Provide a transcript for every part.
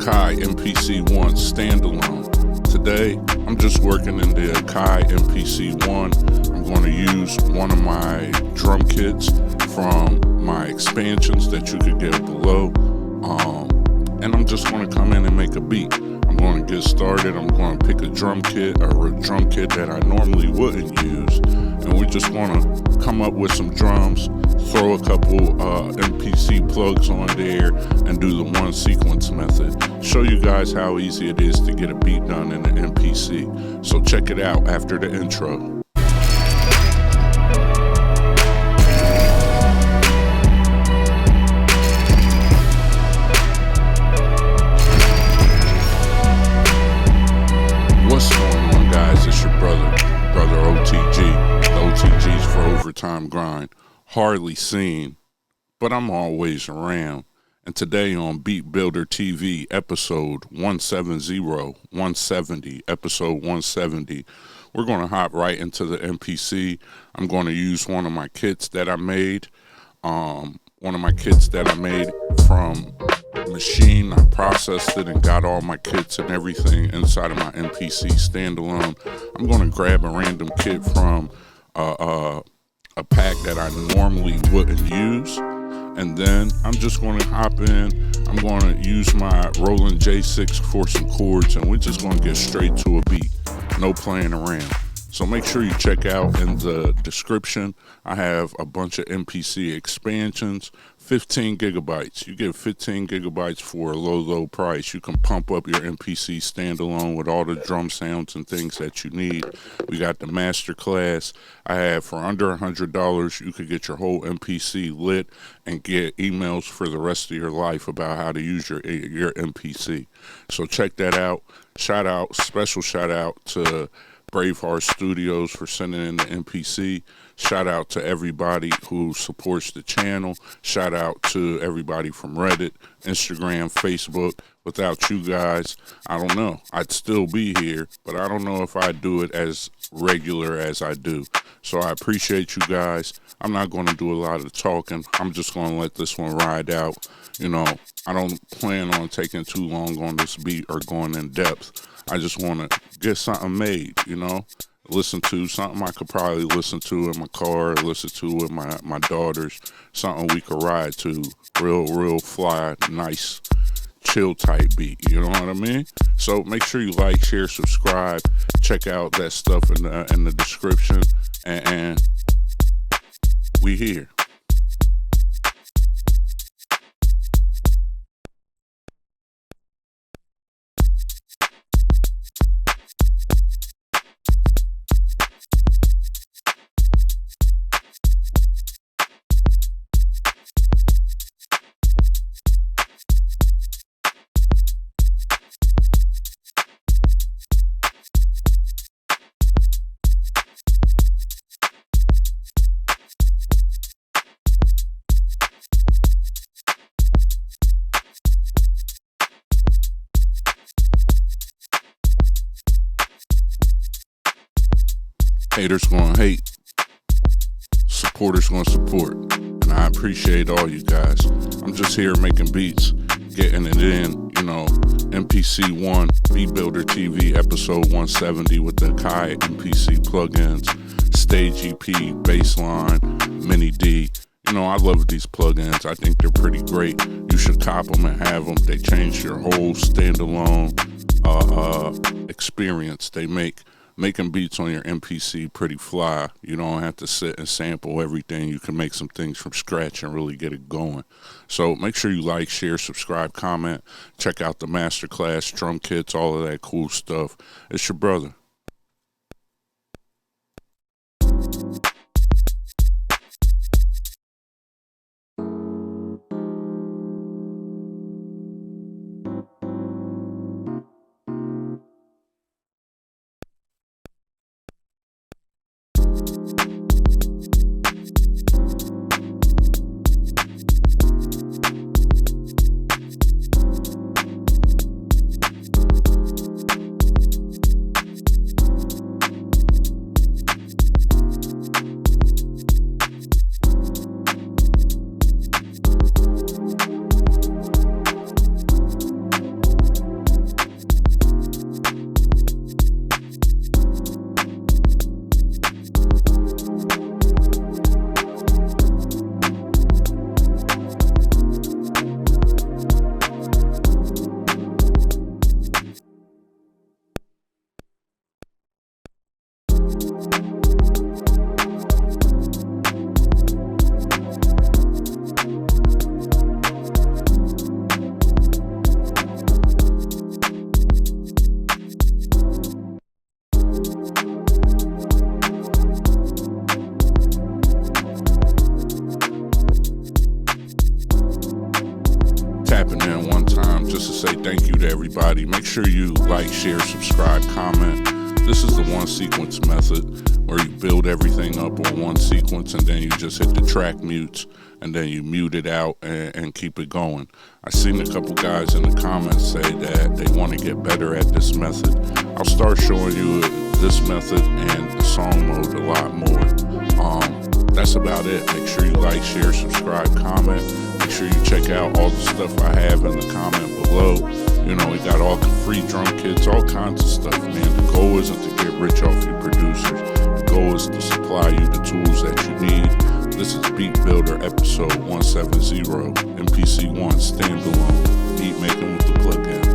Akai MPC1 standalone. Today, I'm just working in the Akai MPC1. I'm going to use one of my drum kits from my expansions that you could get below. And I'm just going to come in and make a beat. I'm going to get started. I'm going to pick a drum kit or a drum kit that I normally wouldn't use. And we just want to come up with some drums, throw a couple MPC plugs on there, and do the one sequence method. Show you guys how easy it is to get a beat done in the MPC. So check it out after the intro. What's going on, guys? It's your brother OTG. The OTG's for Overtime Grind. Hardly seen, but I'm always around. And today on Beat Builder TV, episode 170, episode 170, we're going to hop right into the MPC. I'm going to use one of my kits that I made. From machine. I processed it and got all my kits and everything inside of my MPC standalone. I'm going to grab a random kit from a pack that I normally wouldn't use, and then I'm just going to hop in. I'm going to use my Roland J6 for some chords, and we're just going to get straight to a beat. No playing around. So make sure you check out in the description. I have a bunch of MPC expansions, 15 gigabytes. You get 15 gigabytes for a low price. You can pump up your MPC standalone with all the drum sounds and things that you need. We got the Masterclass. I have for under $100, you could get your whole MPC lit and get emails for the rest of your life about how to use your MPC. So check that out. Special shout out to Braveheart Studios for sending in the MPC. Shout out to everybody who supports the channel. Shout out to everybody from Reddit, Instagram, Facebook. Without you guys, I don't know. I'd still be here, but I don't know if I'd do it as regular as I do. So I appreciate you guys. I'm not going to do a lot of talking. I'm just going to let this one ride out. You know, I don't plan on taking too long on this beat or going in depth. I just want to get something made, you know, listen to something I could probably listen to in my car, listen to with my daughters, something we could ride to, real fly, nice, chill type beat, you know what I mean? So make sure you like, share, subscribe, check out that stuff in the description, and we here. Haters gonna hate, supporters gonna support, and I appreciate all you guys. I'm just here making beats, getting it in, you know, MPC1, Beat Builder TV, episode 170 with the Akai MPC plugins, Stage EP, Bassline, Mini D. You know, I love these plugins. I think they're pretty great. You should cop them and have them. They change your whole standalone experience. They making beats on your MPC pretty fly. You don't have to sit and sample everything. You can make some things from scratch and really get it going. So make sure you like, share, subscribe, comment. Check out the Masterclass, drum kits, all of that cool stuff. It's your brother. thank you to everybody. Make sure you like, share, subscribe, comment. This is the one sequence method where you build everything up on one sequence and then you just hit the track mutes and then you mute it out and keep it going. I've seen a couple guys in the comments say that they want to get better at this method. I'll start showing you this method and the song mode a lot more. That's about it. Make sure you like, share, subscribe, comment. Make sure you check out all the stuff I have in the comment below. You know, we got all free drum kits, all kinds of stuff, man. The goal isn't to get rich off your producers. The goal is to supply you the tools that you need. This is Beat Builder episode 170, MPC1 standalone, beat making with the plugins.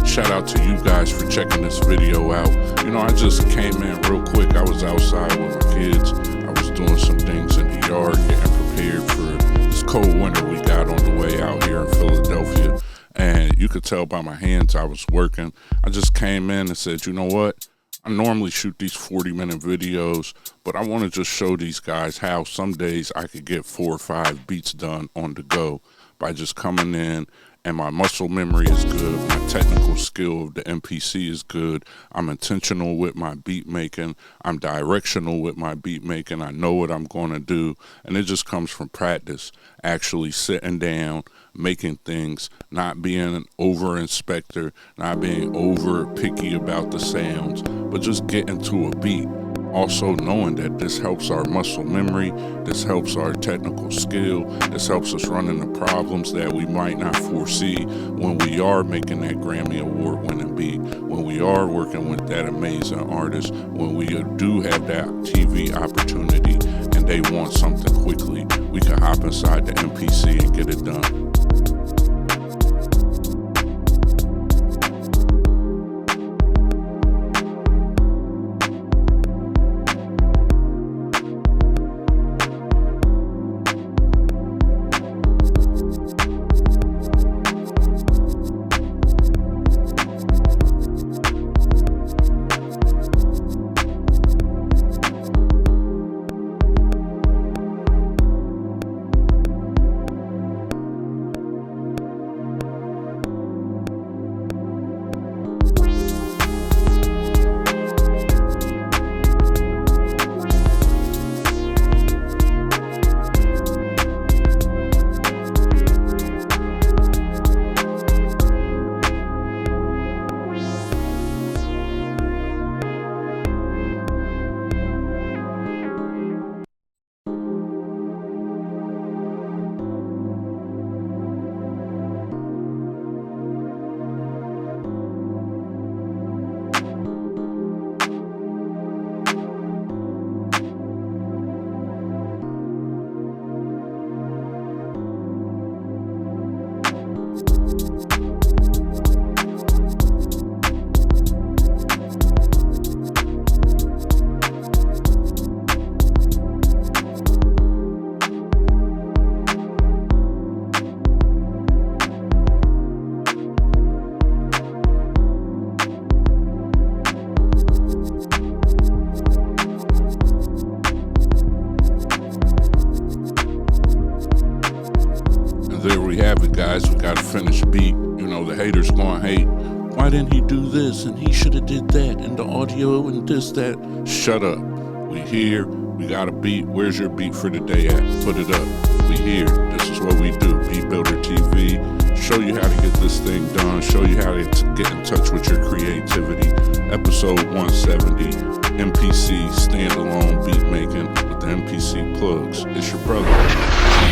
Shout out to you guys for checking this video out. You know, I just came in real quick. I was outside with my kids. I was doing some things in the yard, getting prepared for this cold winter we got on the way out here in Philadelphia. And you could tell by my hands I was working. I just came in and said, you know what? I normally shoot these 40-minute videos, but I want to just show these guys how some days I could get 4 or 5 beats done on the go by just coming in. And my muscle memory is good. My technical skill of the MPC is good. I'm intentional with my beat making. I'm directional with my beat making. I know what I'm going to do. And it just comes from practice, actually sitting down, making things, not being an over inspector, not being over picky about the sounds, but just getting to a beat. Also knowing that this helps our muscle memory, this helps our technical skill, this helps us run into problems that we might not foresee when we are making that Grammy Award winning beat, when we are working with that amazing artist, when we do have that TV opportunity and they want something quickly, we can hop inside the MPC and get it done. have it, guys. We got a finished beat. You know, the haters gonna hate. Why didn't he do this? And he should have did that. And the audio and this, that. Shut up. We here. We got a beat. Where's your beat for today at? Put it up. We here. This is what we do. Beat Builder TV. Show you how to get this thing done. Show you how to get in touch with your creativity. Episode 170. MPC standalone beat making with the MPC plugs. It's your brother.